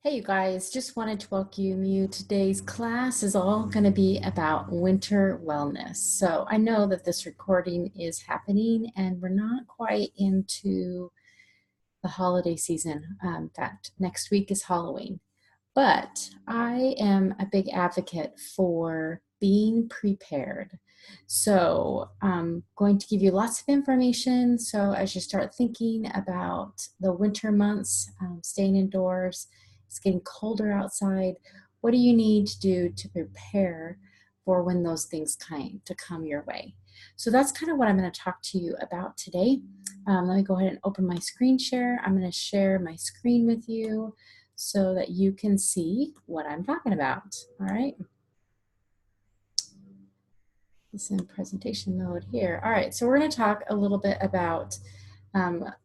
Hey you guys, just wanted to welcome you. Today's class is all going to be about winter wellness. So I know that this recording is happening and we're not quite into the holiday season. In fact, next week is Halloween. But I am a big advocate for being prepared. So I'm going to give you lots of information. So as you start thinking about the winter months, staying indoors, it's getting colder outside. What do you need to do to prepare for when those things come your way? So that's kind of what I'm going to talk to you about today. Let me go ahead and open my screen share. I'm going to share my screen with you so that you can see what I'm talking about. All right. It's in presentation mode here. All right, so we're going to talk a little bit about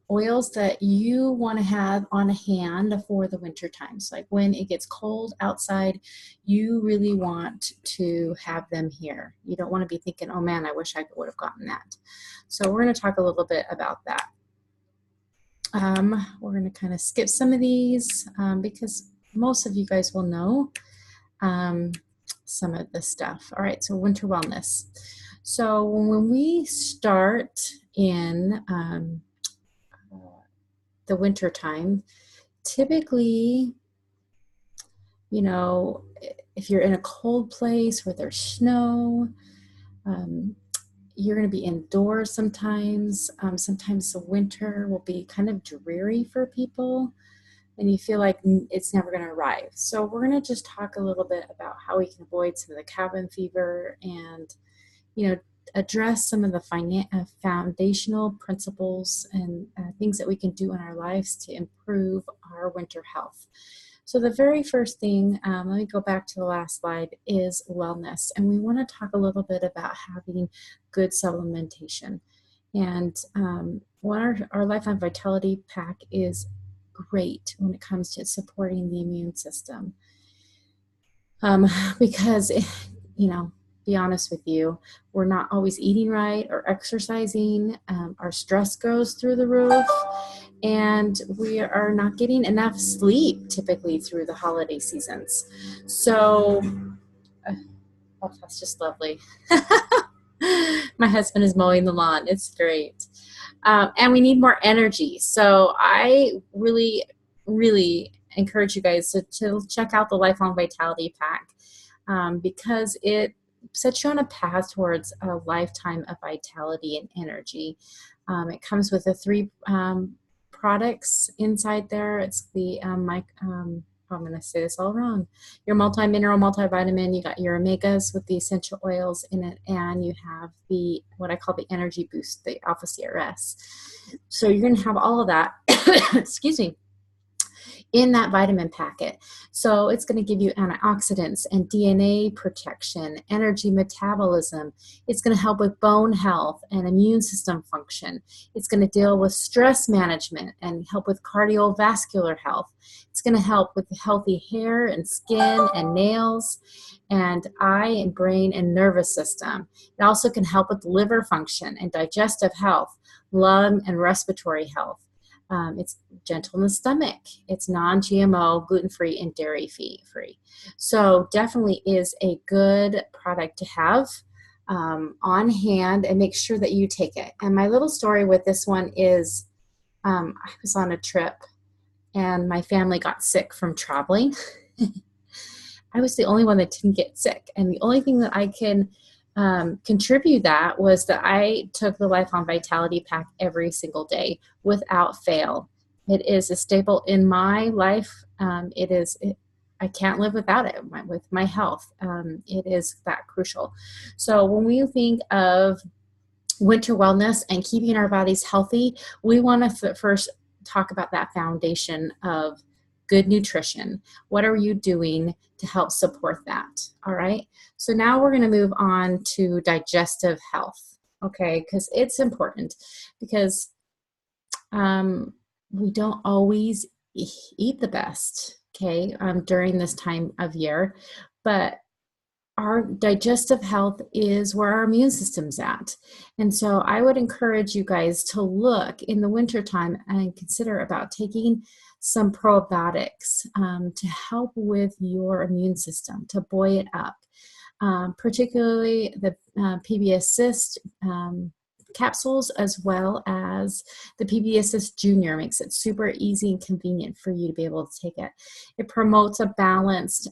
oils that you want to have on hand for the winter times. Like when it gets cold outside, you really want to have them here. You don't want to be thinking, oh man, I wish I would have gotten that. So we're going to talk a little bit about that. We're going to kind of skip some of these because most of you guys will know some of this stuff. All right, so winter wellness. So when we start in the winter time, typically, you know, if you're in a cold place where there's snow, you're going to be indoors sometimes. Sometimes the winter will be kind of dreary for people and you feel like it's never going to arrive. So we're going to just talk a little bit about how we can avoid some of the cabin fever and, address some of the foundational principles and things that we can do in our lives to improve our winter health. So the very first thing, let me go back to the last slide, is wellness. And we want to talk a little bit about having good supplementation. And our Lifeline Vitality Pack is great when it comes to supporting the immune system. Because, be honest with you, we're not always eating right or exercising. Our stress goes through the roof, and we are not getting enough sleep typically through the holiday seasons. So, oh, that's just lovely. My husband is mowing the lawn. It's great. And we need more energy. So I really, really encourage you guys to check out the Lifelong Vitality Pack because it sets you on a path towards a lifetime of vitality and energy. It comes with the three products inside there. It's the I'm going to say this all wrong. Your multi-mineral, multivitamin, you got your omegas with the essential oils in it, and you have the, what I call the energy boost, the alpha CRS. So you're going to have all of that, excuse me, in that vitamin packet. So it's going to give you antioxidants and DNA protection, energy metabolism. It's going to help with bone health and immune system function. It's going to deal with stress management and help with cardiovascular health. It's going to help with healthy hair and skin and nails and eye and brain and nervous system. It also can help with liver function and digestive health, lung and respiratory health. It's gentle in the stomach. It's non-GMO, gluten-free, and dairy-free. So definitely is a good product to have on hand, and make sure that you take it. And my little story with this one is I was on a trip and my family got sick from traveling. I was the only one that didn't get sick. And the only thing that I can contribute that was that I took the Lifelong Vitality Pack every single day without fail. It is a staple in my life. I can't live without it with my health. It is that crucial. So when we think of winter wellness and keeping our bodies healthy, we want to first talk about that foundation of good nutrition. What are you doing to help support that? All right. So now we're going to move on to digestive health. Okay. Because it's important because we don't always eat the best. Okay. During this time of year, but our digestive health is where our immune system's at. And so I would encourage you guys to look in the wintertime and consider about taking some probiotics to help with your immune system, to buoy it up. Particularly the PB Assist capsules, as well as the PB Assist Junior, makes it super easy and convenient for you to be able to take it. It promotes a balanced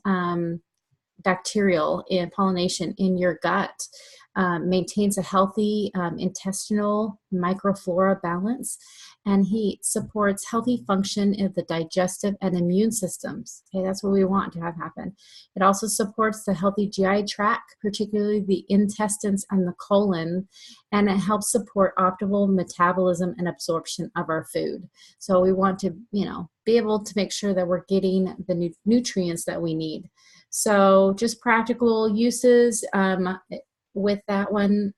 bacterial and pollination in your gut, maintains a healthy intestinal microflora balance, and he supports healthy function of the digestive and immune systems. Okay, that's what we want to have happen. It also supports the healthy GI tract, particularly the intestines and the colon, and it helps support optimal metabolism and absorption of our food. So we want to, be able to make sure that we're getting the nutrients that we need. So just practical uses with that one,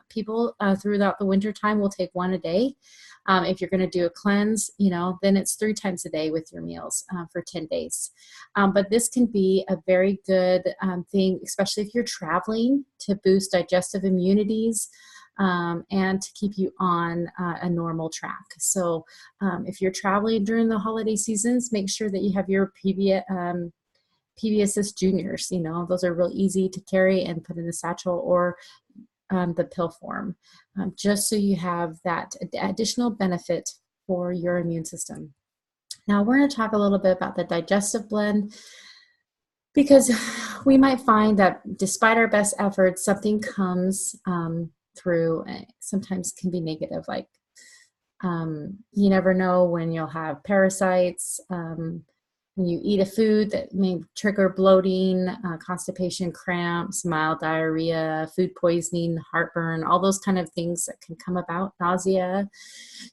people throughout the winter time will take one a day. If you're going to do a cleanse, then it's 3 times a day with your meals for 10 days. But this can be a very good thing, especially if you're traveling, to boost digestive immunities and to keep you on a normal track. So if you're traveling during the holiday seasons, make sure that you have your PB Assist Juniors. Those are real easy to carry and put in the satchel or the pill form, just so you have that additional benefit for your immune system. Now we're going to talk a little bit about the Digestive Blend, because we might find that despite our best efforts, something comes through, sometimes can be negative, like you never know when you'll have parasites, when you eat a food that may trigger bloating, constipation, cramps, mild diarrhea, food poisoning, heartburn, all those kind of things that can come about, nausea.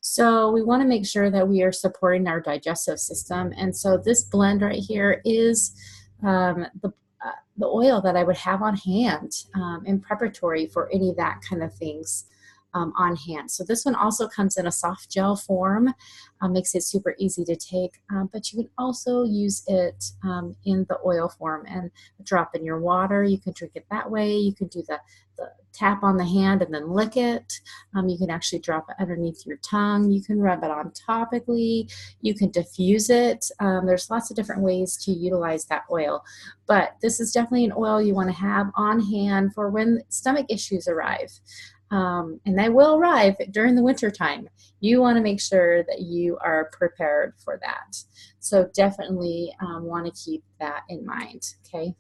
So we want to make sure that we are supporting our digestive system. And so this blend right here is the oil that I would have on hand in preparatory for any of that kind of things. On hand. So this one also comes in a soft gel form, makes it super easy to take, but you can also use it in the oil form and drop in your water. You can drink it that way. You can do the tap on the hand and then lick it. You can actually drop it underneath your tongue. You can rub it on topically. You can diffuse it. There's lots of different ways to utilize that oil, but this is definitely an oil you want to have on hand for when stomach issues arrive. And they will arrive during the winter time. You want to make sure that you are prepared for that. So definitely want to keep that in mind, okay?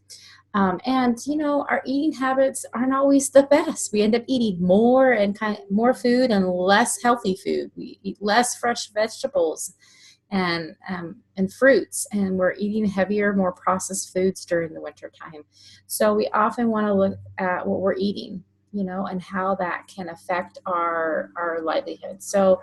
And our eating habits aren't always the best. We end up eating more and more food and less healthy food. We eat less fresh vegetables and fruits, and we're eating heavier, more processed foods during the winter time. So we often want to look at what we're eating, and how that can affect our livelihood. So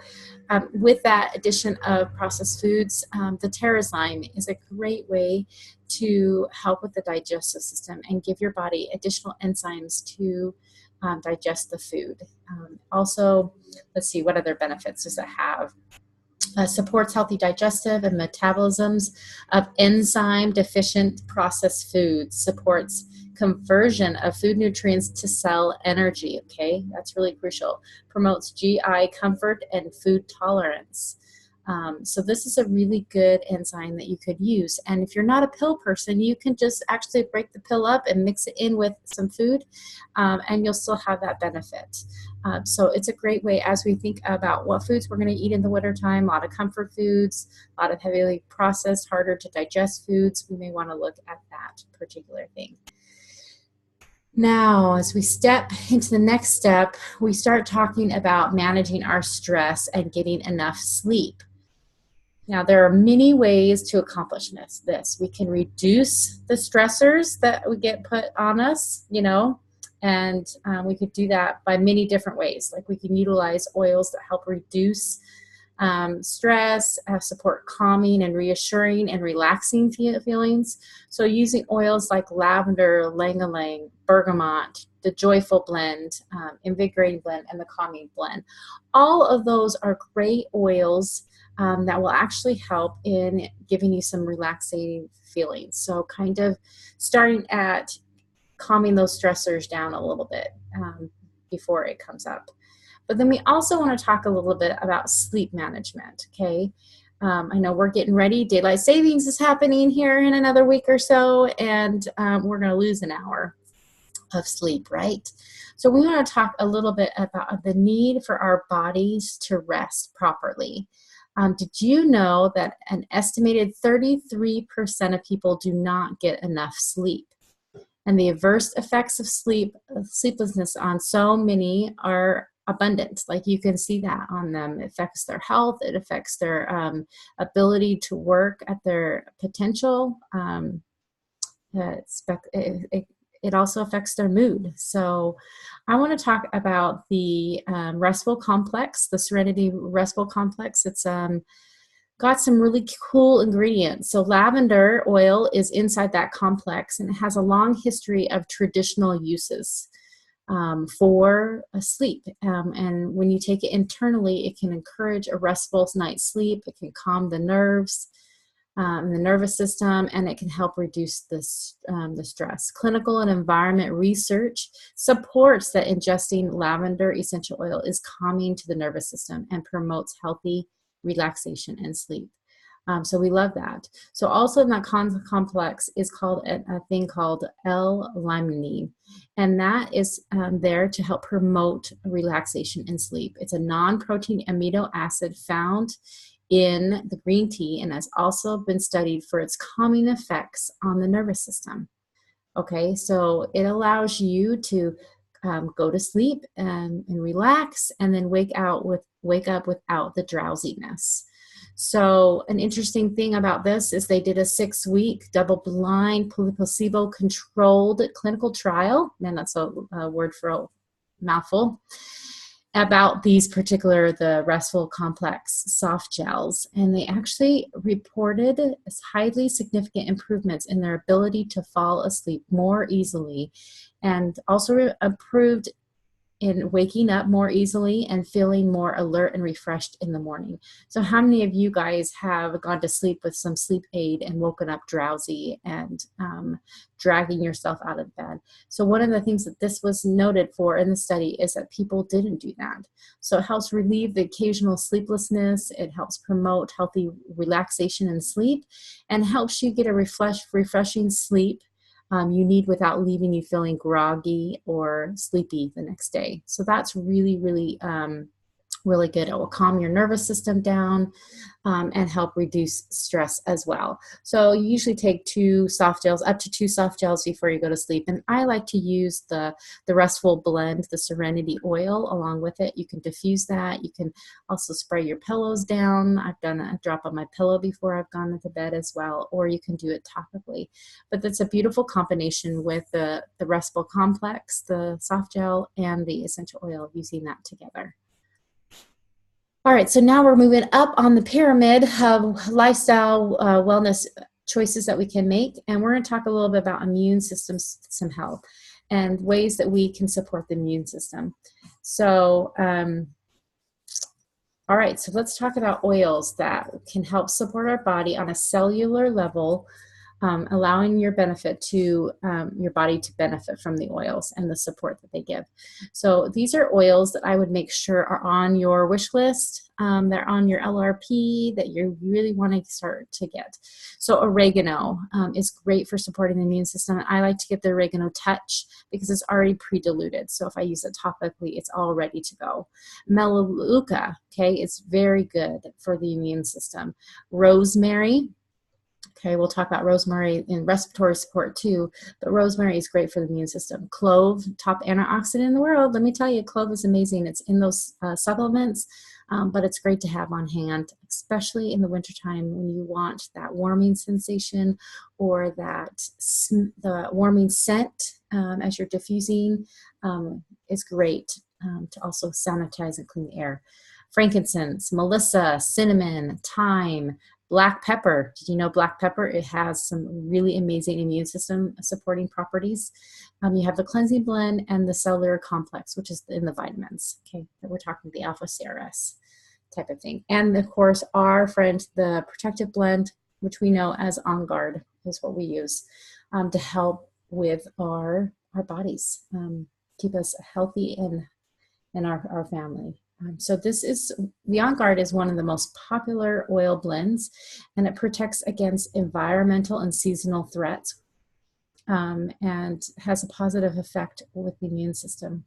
with that addition of processed foods, the Terrazyme is a great way to help with the digestive system and give your body additional enzymes to digest the food. Also, let's see, what other benefits does it have? Supports healthy digestive and metabolisms of enzyme deficient processed foods, supports conversion of food nutrients to cell energy. Okay, that's really crucial. Promotes GI comfort and food tolerance. So this is a really good enzyme that you could use. And if you're not a pill person, you can just actually break the pill up and mix it in with some food, and you'll still have that benefit. So it's a great way as we think about what foods we're going to eat in the wintertime, a lot of comfort foods, a lot of heavily processed, harder to digest foods. We may want to look at that particular thing. Now, as we step into the next step, we start talking about managing our stress and getting enough sleep. Now, there are many ways to accomplish this. We can reduce the stressors that we get put on us, and we could do that by many different ways. Like we can utilize oils that help reduce stress, support calming and reassuring and relaxing feelings. So using oils like lavender, ylang-ylang, bergamot, the Joyful Blend, Invigorating Blend, and the Calming Blend. All of those are great oils that will actually help in giving you some relaxing feelings. So kind of starting at calming those stressors down a little bit before it comes up. But then we also want to talk a little bit about sleep management, okay? I know we're getting ready. Daylight savings is happening here in another week or so, and we're going to lose an hour of sleep, right? So we want to talk a little bit about the need for our bodies to rest properly. Did you know that an estimated 33% of people do not get enough sleep? And the adverse effects of sleeplessness on so many are abundant. Like you can see that on them. It affects their health. It affects their ability to work at their potential. It also affects their mood. So I want to talk about the restful complex, the Serenity Restful Complex. It's got some really cool ingredients. So lavender oil is inside that complex, and it has a long history of traditional uses for sleep. And when you take it internally, it can encourage a restful night's sleep. It can calm the nerves, the nervous system, and it can help reduce the stress. Clinical and environment research supports that ingesting lavender essential oil is calming to the nervous system and promotes healthy relaxation and sleep. So we love that. So also in that complex is called a thing called L-limonene, and that is there to help promote relaxation and sleep. It's a non-protein amino acid found in the green tea and has also been studied for its calming effects on the nervous system. Okay, so it allows you to go to sleep and relax, and then wake up without the drowsiness. So an interesting thing about this is they did a 6-week double-blind placebo-controlled clinical trial. Man, that's a word for a mouthful. About these the restful complex soft gels, and they actually reported highly significant improvements in their ability to fall asleep more easily, and also improved in waking up more easily and feeling more alert and refreshed in the morning. So how many of you guys have gone to sleep with some sleep aid and woken up drowsy and dragging yourself out of bed? So one of the things that this was noted for in the study is that people didn't do that. So it helps relieve the occasional sleeplessness. It helps promote healthy relaxation and sleep, and helps you get a refreshing sleep you need without leaving you feeling groggy or sleepy the next day. So that's really, really, really good. It will calm your nervous system down and help reduce stress as well. So you usually take up to 2 soft gels before you go to sleep. And I like to use the Restful Blend, the Serenity Oil, along with it. You can diffuse that. You can also spray your pillows down. I've done a drop on my pillow before I've gone to bed as well, or you can do it topically. But that's a beautiful combination with the Restful Complex, the soft gel, and the essential oil, using that together. All right, so now we're moving up on the pyramid of lifestyle wellness choices that we can make, and we're going to talk a little bit about immune system health and ways that we can support the immune system. So, all right, so let's talk about oils that can help support our body on a cellular level, allowing your body to benefit from the oils and the support that they give. So these are oils that I would make sure are on your wish list. They're on your LRP that you really want to start to get. So oregano is great for supporting the immune system. I like to get the Oregano Touch because it's already pre-diluted. So if I use it topically, it's all ready to go. Melaleuca, okay, it's very good for the immune system. Rosemary. Okay, we'll talk about rosemary in respiratory support too, but rosemary is great for the immune system. Clove, top antioxidant in the world. Let me tell you, clove is amazing. It's in those supplements, but it's great to have on hand, especially in the wintertime when you want that warming sensation or the warming scent as you're diffusing is great to also sanitize and clean the air. Frankincense, melissa, cinnamon, thyme, black pepper. Did you know black pepper? It has some really amazing immune system supporting properties. You have the cleansing blend and the cellular complex, which is in the vitamins. Okay, we're talking the alpha CRS type of thing. And of course, our friend, the protective blend, which we know as On Guard, is what we use to help with our our bodies, keep us healthy and our family. So this is, the On Guard is one of the most popular oil blends, and it protects against environmental and seasonal threats, and has a positive effect with the immune system.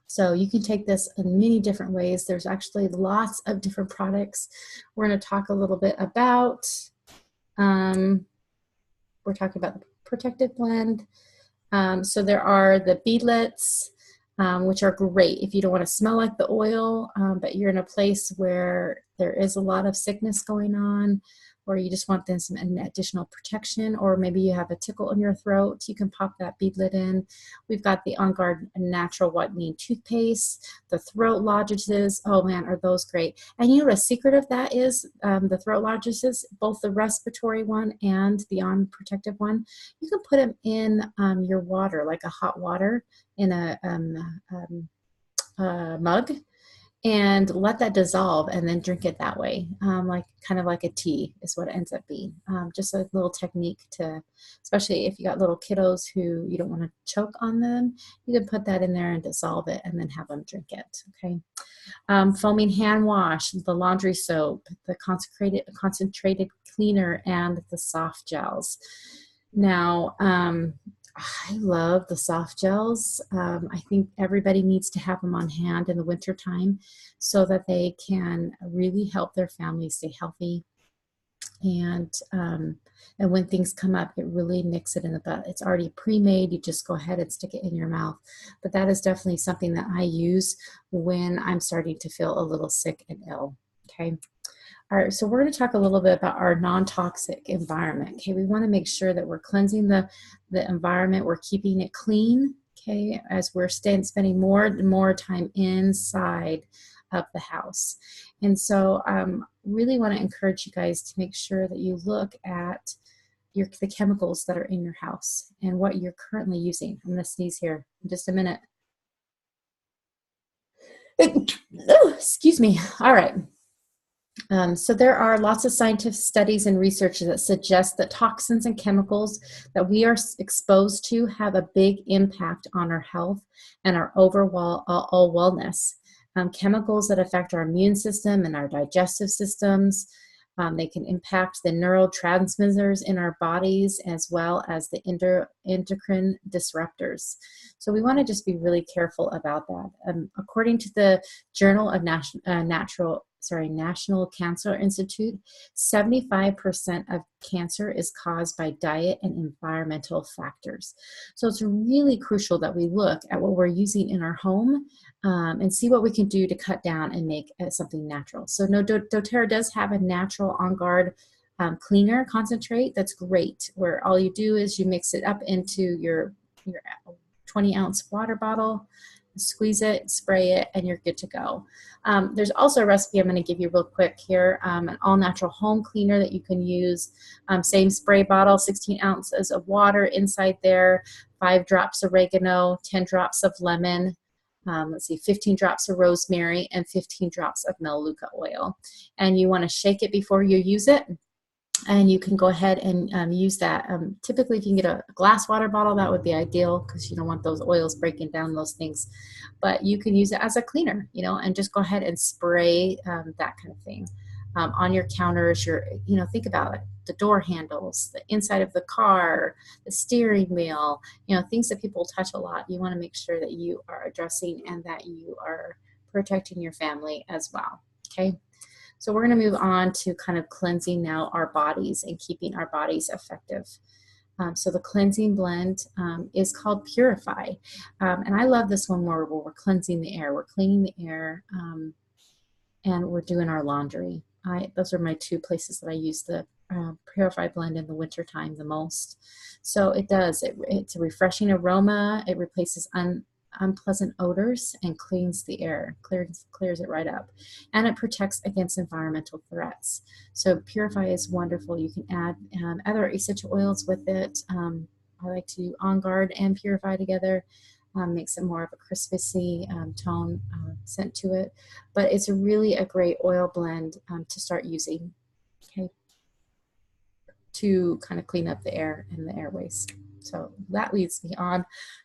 So you can take this in many different ways. There's actually lots of different products. We're going to talk a little bit about, we're talking about the protective blend. So there are the beadlets, which are great if you don't want to smell like the oil, but you're in a place where there is a lot of sickness going on, or you just want some additional protection, or maybe you have a tickle in your throat, you can pop that beadlet in. We've got the On Guard Natural Whitening Toothpaste, the throat lozenges. Oh man, are those great. And you know what a secret of that is? The throat lozenges, both the respiratory one and the On Protective one, you can put them in your water, like a hot water in a mug, and let that dissolve and then drink it that way, like kind of like a tea is what it ends up being. Just a little technique to, especially if you got little kiddos who you don't want to choke on them, you can put that in there and dissolve it and then have them drink it, okay? Foaming hand wash, the laundry soap, the concentrated cleaner, and the soft gels. Now, I love the soft gels. I think everybody needs to have them on hand in the wintertime so that they can really help their family stay healthy. And when things come up, it really nicks it in the butt. It's already pre-made. You just go ahead and stick it in your mouth. But that is definitely something that I use when I'm starting to feel a little sick and ill, okay? All right, so we're going to talk a little bit about our non-toxic environment. Okay, we want to make sure that we're cleansing the environment, we're keeping it clean, okay, as we're spending more and more time inside of the house. And so really want to encourage you guys to make sure that you look at the chemicals that are in your house and what you're currently using. I'm going to sneeze here in just a minute. Excuse me. All right. So there are lots of scientific studies and research that suggest that toxins and chemicals that we are exposed to have a big impact on our health and our overall wellness. Chemicals that affect our immune system and our digestive systems. They can impact the neurotransmitters in our bodies as well as the endocrine disruptors. So we want to just be really careful about that. According to the Journal of National Cancer Institute, 75% of cancer is caused by diet and environmental factors. So it's really crucial that we look at what we're using in our home and see what we can do to cut down and make something natural. So doTERRA does have a natural On Guard cleaner concentrate that's great, where all you do is you mix it up into your 20-ounce water bottle, squeeze it, spray it, and you're good to go. There's also a recipe I'm going to give you real quick here, an all-natural home cleaner that you can use. Same spray bottle, 16 ounces of water inside there, 5 drops oregano, 10 drops of lemon, 15 drops of rosemary, and 15 drops of melaleuca oil. And you want to shake it before you use it. And you can go ahead and use that. Typically, if you can get a glass water bottle, that would be ideal because you don't want those oils breaking down those things. But you can use it as a cleaner, and just go ahead and spray that kind of thing on your counters. Think about it. The door handles, the inside of the car, the steering wheel, things that people touch a lot. You want to make sure that you are addressing and that you are protecting your family as well. Okay. So we're going to move on to kind of cleansing now our bodies and keeping our bodies effective. So the cleansing blend is called Purify. And I love this one where we're cleansing the air. We're cleaning the air and we're doing our laundry. Those are my 2 places that I use the Purify blend in the wintertime the most. So it's a refreshing aroma. It replaces unpleasant odors and cleans the air, clears it right up, and it protects against environmental threats. So Purify is wonderful. You can add other essential oils with it. I like to do On Guard and Purify together. Makes it more of a crispy tone scent to it, but it's really a great oil blend to start using, okay, to kind of clean up the air and the airways. So that leads me on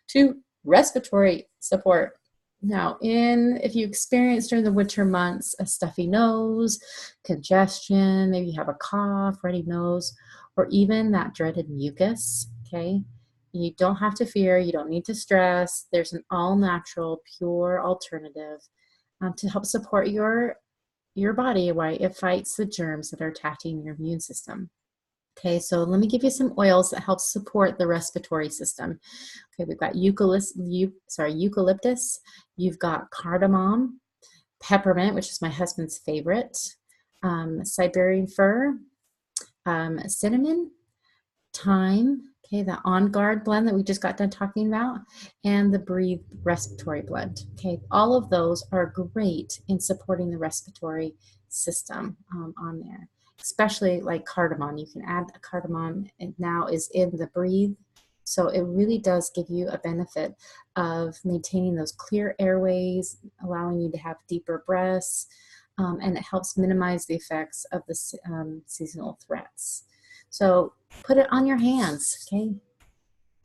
to respiratory support. Now, if you experience during the winter months a stuffy nose, congestion, maybe you have a cough, runny nose, or even that dreaded mucus, okay, you don't have to fear, you don't need to stress. There's an all-natural, pure alternative to help support your body while it fights the germs that are attacking your immune system. Okay, so let me give you some oils that help support the respiratory system. Okay, we've got eucalyptus, you've got cardamom, peppermint, which is my husband's favorite, Siberian fir, cinnamon, thyme, okay, the On Guard blend that we just got done talking about, and the Breathe Respiratory Blend. Okay, all of those are great in supporting the respiratory system on there, especially like cardamom. You can add a cardamom, and now is in the Breathe. So it really does give you a benefit of maintaining those clear airways, allowing you to have deeper breaths, and it helps minimize the effects of the seasonal threats. So put it on your hands, okay?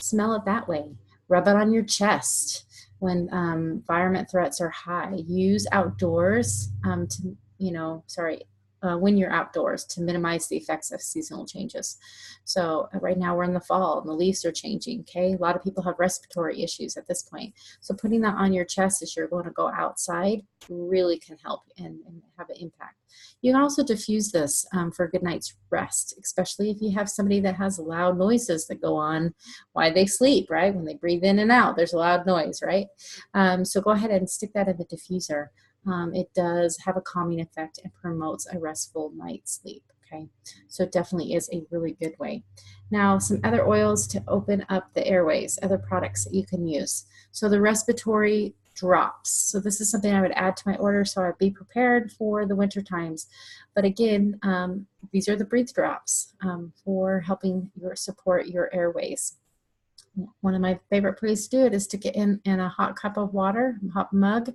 Smell it that way. Rub it on your chest when environment threats are high. Use outdoors when you're outdoors to minimize the effects of seasonal changes. So right now we're in the fall and the leaves are changing, okay? A lot of people have respiratory issues at this point. So putting that on your chest as you're going to go outside really can help and have an impact. You can also diffuse this for a good night's rest, especially if you have somebody that has loud noises that go on while they sleep, right? When they breathe in and out, there's a loud noise, right? So go ahead and stick that in the diffuser. It does have a calming effect and promotes a restful night's sleep, okay? So it definitely is a really good way. Now, some other oils to open up the airways, other products that you can use. So the Respiratory Drops. So this is something I would add to my order so I'd be prepared for the winter times. But again, these are the Breathe Drops for helping support your airways. One of my favorite ways to do it is stick it in a hot cup of water, hot mug,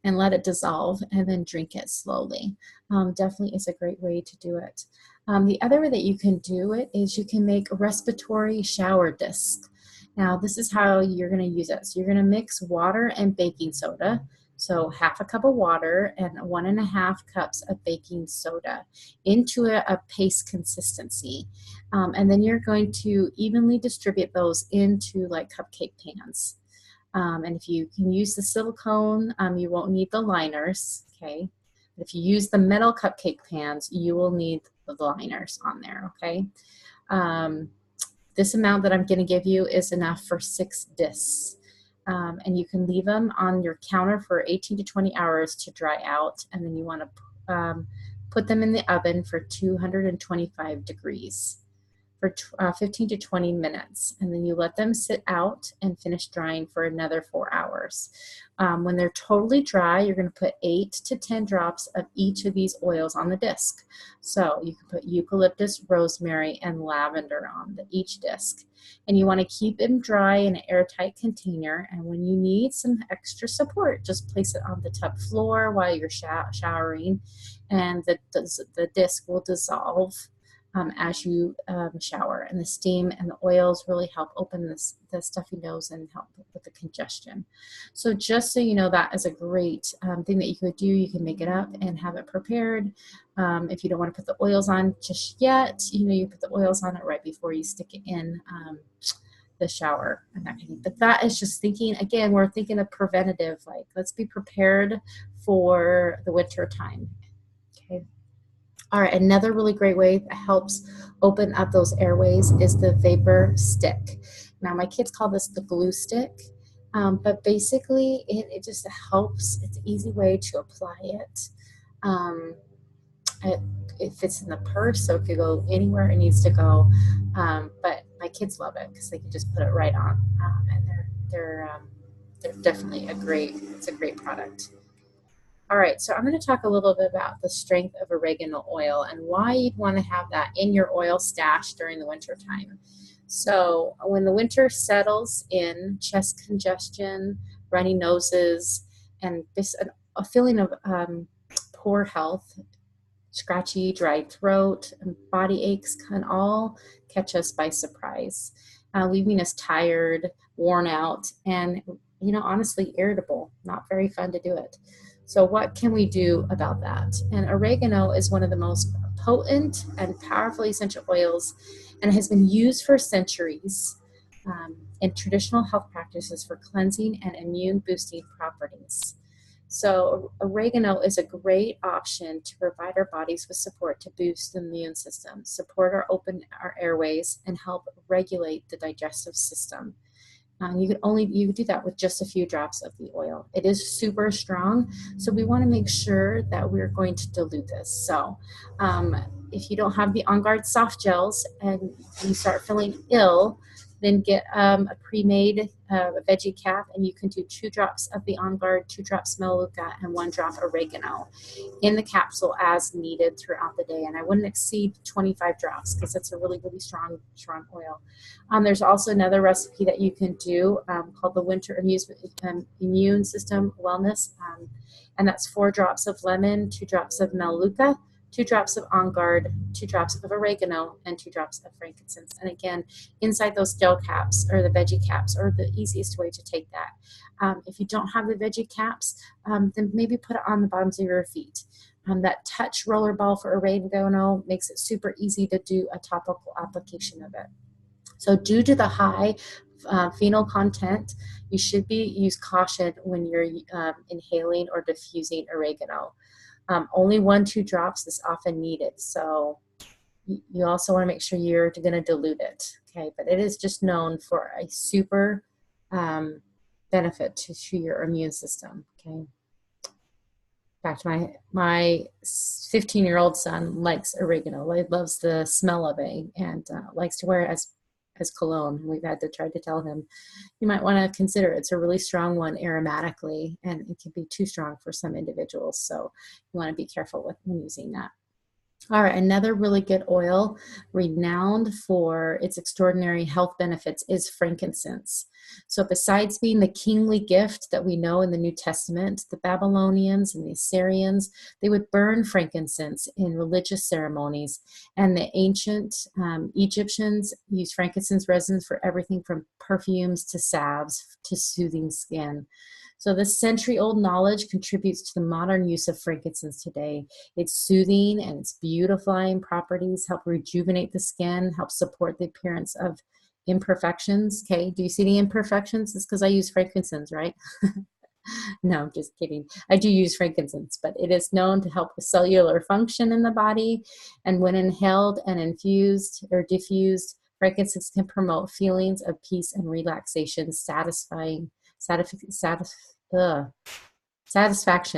and let it dissolve and then drink it slowly. Definitely is a great way to do it. The other way that you can do it is you can make a respiratory shower disc. Now this is how you're going to use it. So you're going to mix water and baking soda. So half a cup of water and 1.5 cups of baking soda into a paste consistency. And then you're going to evenly distribute those into like cupcake pans. And if you can use the silicone, you won't need the liners, okay? But if you use the metal cupcake pans, you will need the liners on there, okay? This amount that I'm going to give you is enough for 6 discs. And you can leave them on your counter for 18 to 20 hours to dry out. And then you want to put them in the oven for 225 degrees for 15 to 20 minutes. And then you let them sit out and finish drying for another 4 hours. When they're totally dry, you're going to put 8 to 10 drops of each of these oils on the disc. So you can put eucalyptus, rosemary, and lavender on each disc. And you want to keep them dry in an airtight container. And when you need some extra support, just place it on the tub floor while you're showering, and the disc will dissolve as you shower, and the steam and the oils really help open the stuffy nose and help with the congestion. So just so you know, that is a great thing that you could do. You can make it up and have it prepared. If you don't want to put the oils on just yet, you put the oils on it right before you stick it in the shower and that kind of thing. But that is just thinking, again, we're thinking of preventative, like let's be prepared for the winter time. Okay. All right, another really great way that helps open up those airways is the vapor stick. Now, my kids call this the glue stick, but basically it just helps. It's an easy way to apply it. It fits in the purse, so it could go anywhere it needs to go. But my kids love it because they can just put it right on, and they're definitely it's a great product. All right, so I'm going to talk a little bit about the strength of oregano oil and why you'd want to have that in your oil stash during the winter time. So when the winter settles in, chest congestion, runny noses, and a feeling of poor health, scratchy, dry throat, and body aches can all catch us by surprise. leaving us tired, worn out, and, you know, honestly irritable. Not very fun to do it. So what can we do about that? And oregano is one of the most potent and powerful essential oils, and has been used for centuries in traditional health practices for cleansing and immune boosting properties. So oregano is a great option to provide our bodies with support to boost the immune system, support our airways, and help regulate the digestive system. You could do that with just a few drops of the oil. It is super strong, so we want to make sure that we're going to dilute this. So if you don't have the On Guard soft gels and you start feeling ill, then get a pre-made veggie cap, and you can do 2 drops of the On Guard, 2 drops Melaleuca, and 1 drop oregano in the capsule as needed throughout the day. And I wouldn't exceed 25 drops because it's a really, really strong oil. There's also another recipe that you can do called the Winter Immune System Wellness, and that's 4 drops of lemon, 2 drops of Melaleuca, 2 drops of On Guard, 2 drops of oregano, and 2 drops of frankincense. And again, inside those gel caps or the veggie caps are the easiest way to take that. If you don't have the veggie caps, then maybe put it on the bottoms of your feet. That touch roller ball for oregano makes it super easy to do a topical application of it. So due to the high phenol content, you should use caution when you're inhaling or diffusing oregano. Only 1-2 drops is often needed. So you also want to make sure you're going to dilute it. Okay, but it is just known for a super benefit to your immune system. Okay. Back to my 15-year-old son likes oregano. He loves the smell of it and likes to wear it as cologne. We've had to try to tell him, you might want to consider it. It's a really strong one aromatically, and it can be too strong for some individuals. So you want to be careful when using that. All right, another really good oil renowned for its extraordinary health benefits is frankincense. So besides being the kingly gift that we know in the New Testament, the Babylonians and the Assyrians, they would burn frankincense in religious ceremonies. And the ancient Egyptians used frankincense resins for everything from perfumes to salves to soothing skin. So this century-old knowledge contributes to the modern use of frankincense today. Its soothing and its beautifying properties help rejuvenate the skin, help support the appearance of imperfections. Okay, do you see the imperfections? It's because I use frankincense, right? No, I'm just kidding. I do use frankincense, but it is known to help with cellular function in the body. And when inhaled and infused or diffused, frankincense can promote feelings of peace and relaxation, satisfaction,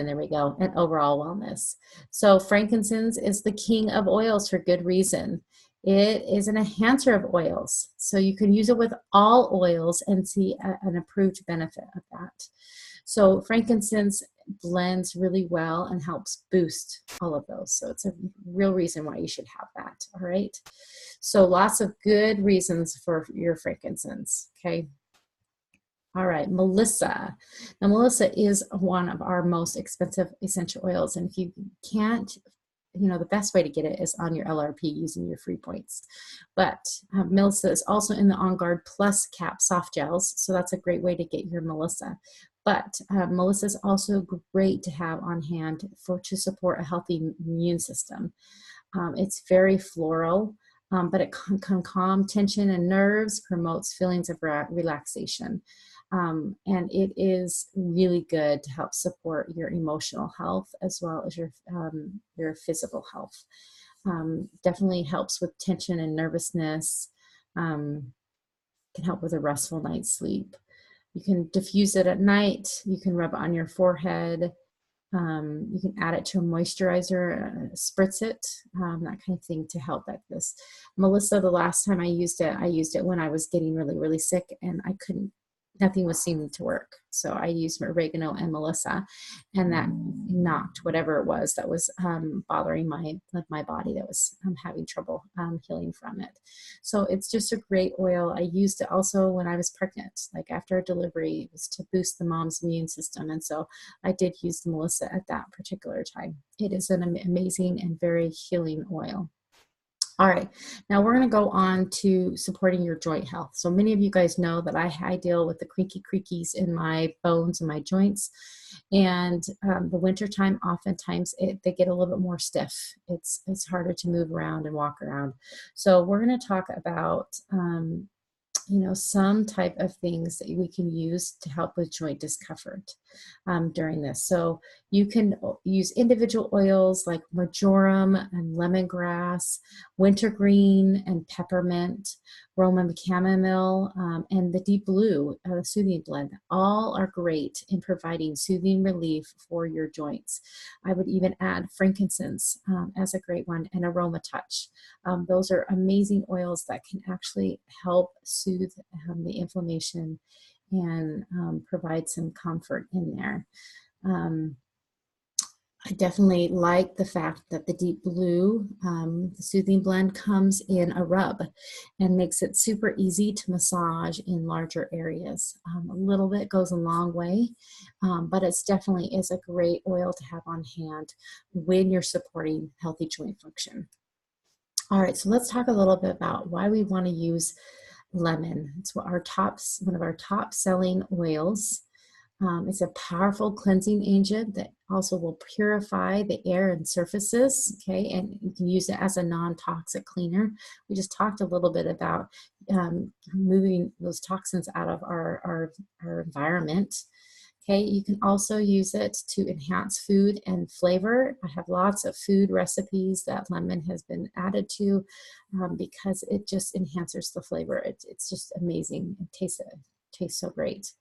there we go, and overall wellness. So frankincense is the king of oils for good reason. It is an enhancer of oils, so you can use it with all oils and see an approved benefit of that. So frankincense blends really well and helps boost all of those. So it's a real reason why you should have that. All right. So lots of good reasons for your frankincense. Okay. All right, Melissa. Now, Melissa is one of our most expensive essential oils. And if you can't, the best way to get it is on your LRP using your free points. But Melissa is also in the On Guard Plus Cap soft gels. So that's a great way to get your Melissa. But Melissa is also great to have on hand to support a healthy immune system. It's very floral, but it can calm tension and nerves, promotes feelings of relaxation. And it is really good to help support your emotional health as well as your physical health. Definitely helps with tension and nervousness. Can help with a restful night's sleep. You can diffuse it at night. You can rub it on your forehead. You can add it to a moisturizer, spritz it, that kind of thing to help like this. Melissa, the last time I used it when I was getting really, really sick, and nothing was seeming to work. So I used oregano and Melissa, and that knocked whatever it was that was bothering my body, that was having trouble healing from it. So it's just a great oil. I used it also when I was pregnant, like after a delivery. It was to boost the mom's immune system. And so I did use the Melissa at that particular time. It is an amazing and very healing oil. All right, now we're going to go on to supporting your joint health. So many of you guys know that I deal with the creaky creakies in my bones and my joints. And the wintertime, oftentimes they get a little bit more stiff. It's harder to move around and walk around. So we're going to talk about some type of things that we can use to help with joint discomfort during this. So you can use individual oils like marjoram and lemongrass, wintergreen and peppermint, Roman chamomile, and the deep blue, soothing blend. All are great in providing soothing relief for your joints. I would even add frankincense as a great one, and aroma touch. Those are amazing oils that can actually help soothe the inflammation and provide some comfort in there. I definitely like the fact that the deep blue, the soothing blend, comes in a rub and makes it super easy to massage in larger areas. A little bit goes a long way, but it's definitely is a great oil to have on hand when you're supporting healthy joint function. All right, so let's talk a little bit about why we want to use lemon. It's one of our top selling oils. It's a powerful cleansing agent that also will purify the air and surfaces, okay? And you can use it as a non-toxic cleaner. We just talked a little bit about removing those toxins out of our environment. Okay, you can also use it to enhance food and flavor. I have lots of food recipes that lemon has been added to because it just enhances the flavor. It's just amazing. It tastes so great.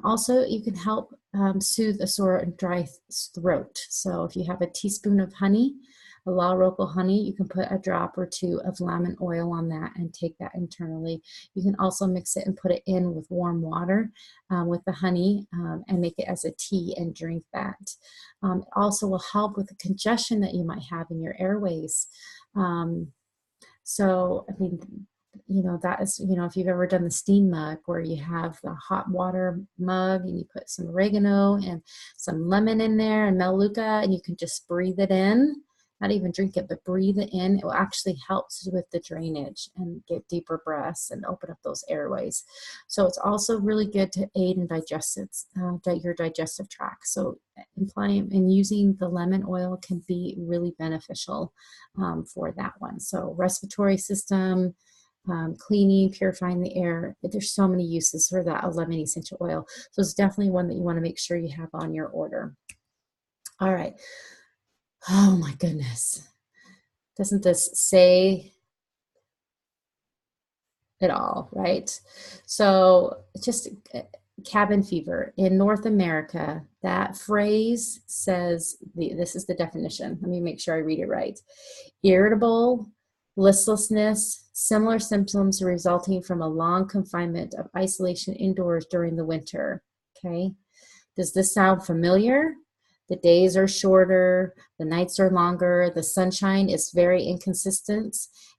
Also, you can help soothe a sore and dry throat. So if you have a teaspoon of honey, a raw local honey, you can put a drop or two of lemon oil on that and take that internally. You can also mix it and put it in with warm water with the honey and make it as a tea and drink that. It also will help with the congestion that you might have in your airways. That is, if you've ever done the steam mug where you have the hot water mug and you put some oregano and some lemon in there and melaleuca, and you can just breathe it in, not even drink it, but breathe it in. It will actually help with the drainage and get deeper breaths and open up those airways. So it's also really good to aid in your digestive tract. So applying and using the lemon oil can be really beneficial for that one. So respiratory system, cleaning, purifying the air. There's so many uses for that lemon essential oil. So it's definitely one that you want to make sure you have on your order. All right. Oh my goodness. Doesn't this say it all, right? So just cabin fever in North America, that phrase says, this is the definition. Let me make sure I read it right. Irritable, listlessness, similar symptoms resulting from a long confinement of isolation indoors during the winter. Okay. Does this sound familiar? The days are shorter, the nights are longer, the sunshine is very inconsistent,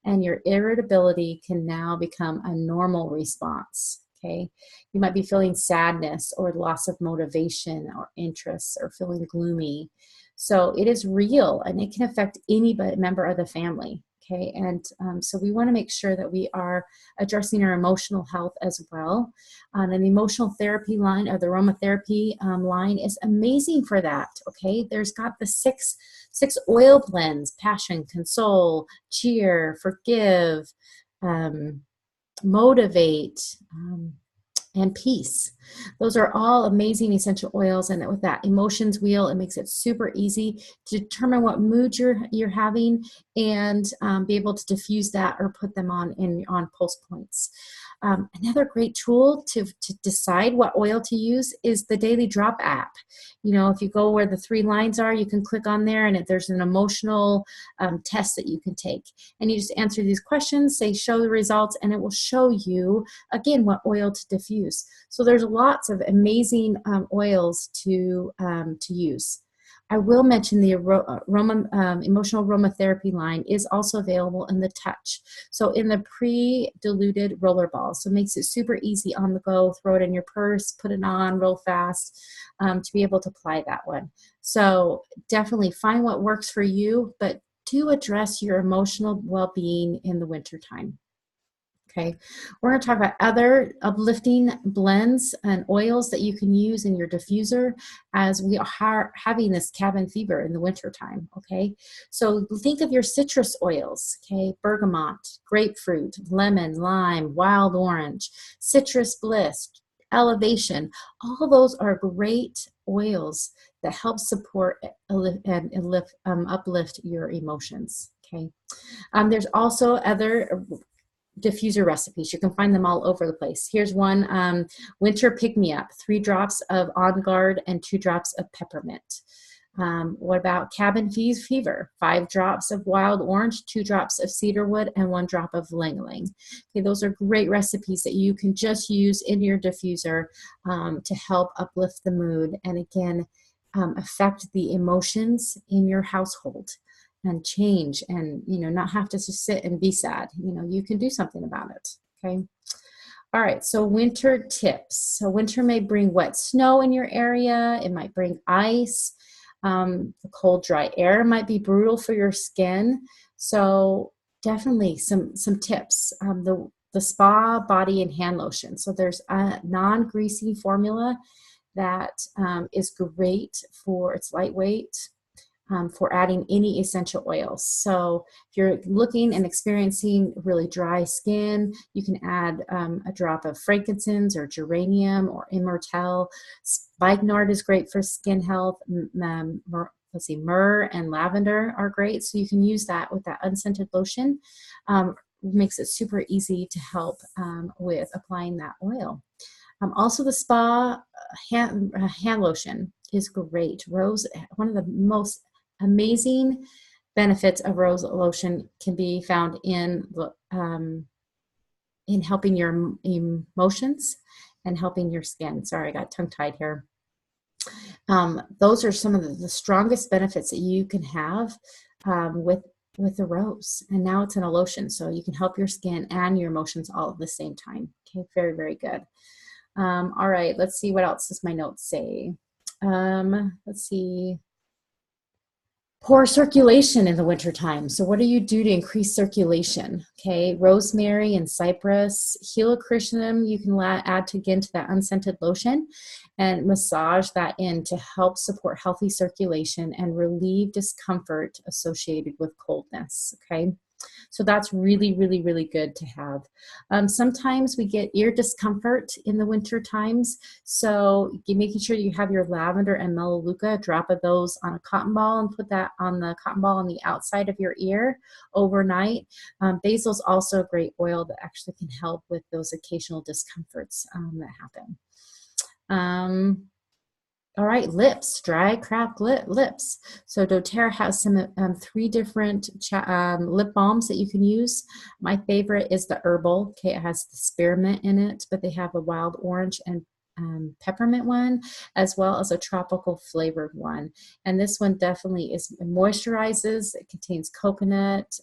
and your irritability can now become a normal response. Okay. You might be feeling sadness or loss of motivation or interest or feeling gloomy. So it is real and it can affect any member of the family. Okay, and so we want to make sure that we are addressing our emotional health as well. And the emotional therapy line, or the aromatherapy line, is amazing for that. Okay, there's got the six oil blends: passion, console, cheer, forgive, motivate, and peace. Those are all amazing essential oils, and with that emotions wheel, it makes it super easy to determine what mood you're having and be able to diffuse that or put them on pulse points. Another great tool to decide what oil to use is the Daily Drop app. If you go where the 3 lines are, you can click on there, and there's an emotional test that you can take. And you just answer these questions, say show the results, and it will show you, again, what oil to diffuse. So there's lots of amazing oils to use. I will mention the emotional aromatherapy line is also available in the Touch. So in the pre-diluted roller balls. So it makes it super easy on the go. Throw it in your purse, put it on real fast to be able to apply that one. So definitely find what works for you, but to address your emotional well-being in the wintertime. Okay, we're going to talk about other uplifting blends and oils that you can use in your diffuser as we are having this cabin fever in the wintertime. Okay, so think of your citrus oils. Okay, bergamot, grapefruit, lemon, lime, wild orange, citrus bliss, elevation. All those are great oils that help support and uplift your emotions. Okay, there's also other diffuser recipes. You can find them all over the place. Here's one, winter pick-me-up, 3 drops of On Guard and 2 drops of peppermint. What about cabin fever? 5 drops of wild orange, 2 drops of cedarwood, and 1 drop of ylang-ylang. Okay, those are great recipes that you can just use in your diffuser to help uplift the mood and again affect the emotions in your household and change and, you know, not have to just sit and be sad. You know, you can do something about it. Okay. All right. So winter tips. So winter may bring wet snow in your area. It might bring ice. The cold, dry air might be brutal for your skin. So definitely some tips. The spa body and hand lotion. So there's a non-greasy formula that is great for, it's lightweight, for adding any essential oils. So if you're looking and experiencing really dry skin, you can add a drop of frankincense or geranium or immortelle. Spikenard is great for skin health. Myrrh and lavender are great. So you can use that with that unscented lotion. Makes it super easy to help with applying that oil. Also the spa hand lotion is great. Rose, one of the most amazing benefits of rose lotion can be found in helping your emotions and helping your skin. Sorry, I got tongue-tied here. Those are some of the strongest benefits that you can have with the rose. And now it's in a lotion, so you can help your skin and your emotions all at the same time. Okay, very, very good. All right, let's see, what else does my notes say? Let's see. Poor circulation in the wintertime. So what do you do to increase circulation? Okay, rosemary and cypress, helichrysum you can add again to that unscented lotion and massage that in to help support healthy circulation and relieve discomfort associated with coldness. Okay, so that's really, really, really good to have. Sometimes we get ear discomfort in the winter times, so making sure you have your lavender and melaleuca, a drop of those on a cotton ball and put that on the cotton ball on the outside of your ear overnight. Basil is also a great oil that actually can help with those occasional discomforts that happen. All right, lips, dry, cracked lips. So doTERRA has some 3 different lip balms that you can use. My favorite is the herbal. Okay, it has the spearmint in it, but they have a wild orange and peppermint one, as well as a tropical flavored one. And this one definitely moisturizes. It contains coconut,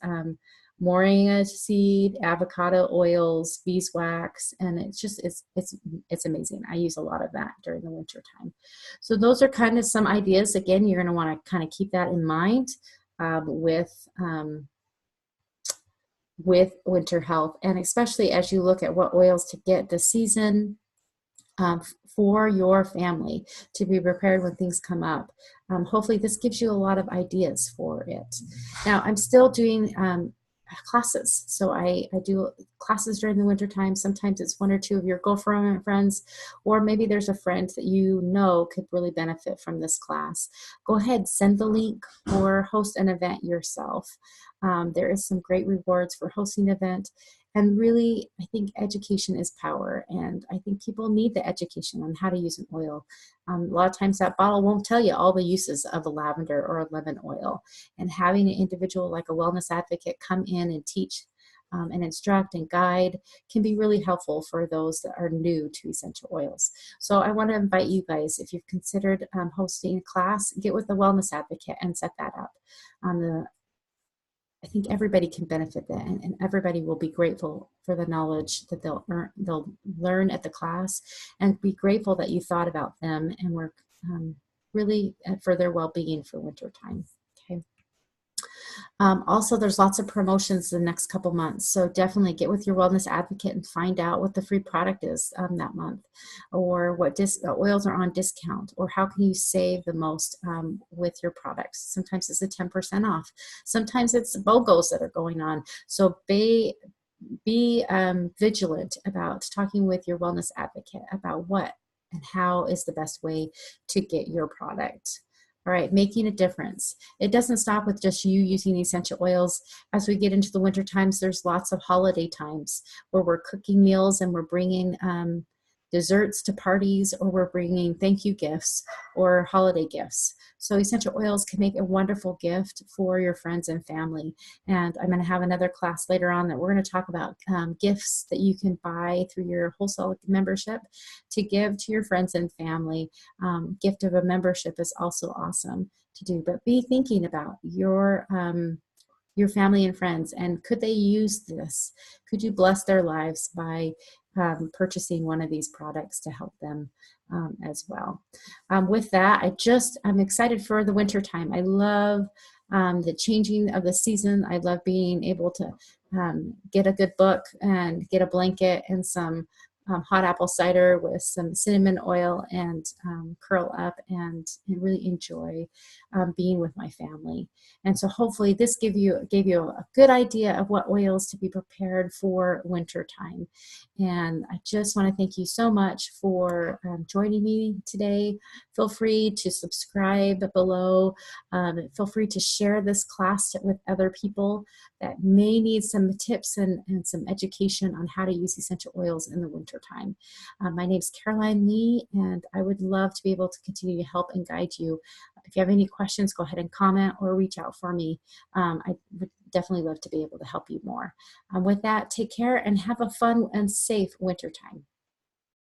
moringa seed, avocado oils, beeswax, and it's amazing. I use a lot of that during the winter time. So those are kind of some ideas. Again, you're going to want to kind of keep that in mind with winter health, and especially as you look at what oils to get this season for your family to be prepared when things come up. Hopefully this gives you a lot of ideas for it. Now, I'm still doing classes. So I do classes during the winter time. Sometimes it's 1 or 2 of your girlfriend friends, or maybe there's a friend that you know could really benefit from this class. Go ahead, send the link or host an event yourself. There is some great rewards for hosting an event. And really, I think education is power. And I think people need the education on how to use an oil. A lot of times that bottle won't tell you all the uses of a lavender or a lemon oil. And having an individual like a wellness advocate come in and teach and instruct and guide can be really helpful for those that are new to essential oils. So I want to invite you guys, if you've considered hosting a class, get with a wellness advocate and set that up. I think everybody can benefit that, and everybody will be grateful for the knowledge that they'll learn at the class, and be grateful that you thought about them and work really for their well-being for winter time. Okay. Also, there's lots of promotions the next couple months, so definitely get with your wellness advocate and find out what the free product is that month, or what oils are on discount, or how can you save the most with your products. Sometimes it's a 10% off. Sometimes it's BOGOs that are going on. So be vigilant about talking with your wellness advocate about what and how is the best way to get your product. All right, making a difference. It doesn't stop with just you using essential oils. As we get into the winter times, there's lots of holiday times where we're cooking meals and we're bringing desserts to parties, or we're bringing thank you gifts or holiday gifts. So essential oils can make a wonderful gift for your friends and family. And I'm going to have another class later on that we're going to talk about gifts that you can buy through your wholesale membership to give to your friends and family. Gift of a membership is also awesome to do, but be thinking about your family and friends, and could they use this? Could you bless their lives by purchasing one of these products to help them as well? With that, I'm excited for the winter time. I love the changing of the season. I love being able to get a good book and get a blanket and some hot apple cider with some cinnamon oil and curl up and really enjoy being with my family. And so hopefully this gave you a good idea of what oils to be prepared for winter time. And I just want to thank you so much for joining me today. Feel free to subscribe below. Feel free to share this class with other people that may need some tips and some education on how to use essential oils in the winter time. My name is Caroline Lee, and I would love to be able to continue to help and guide you. If you have any questions, go ahead and comment or reach out for me. I would definitely love to be able to help you more. With that, take care and have a fun and safe winter time.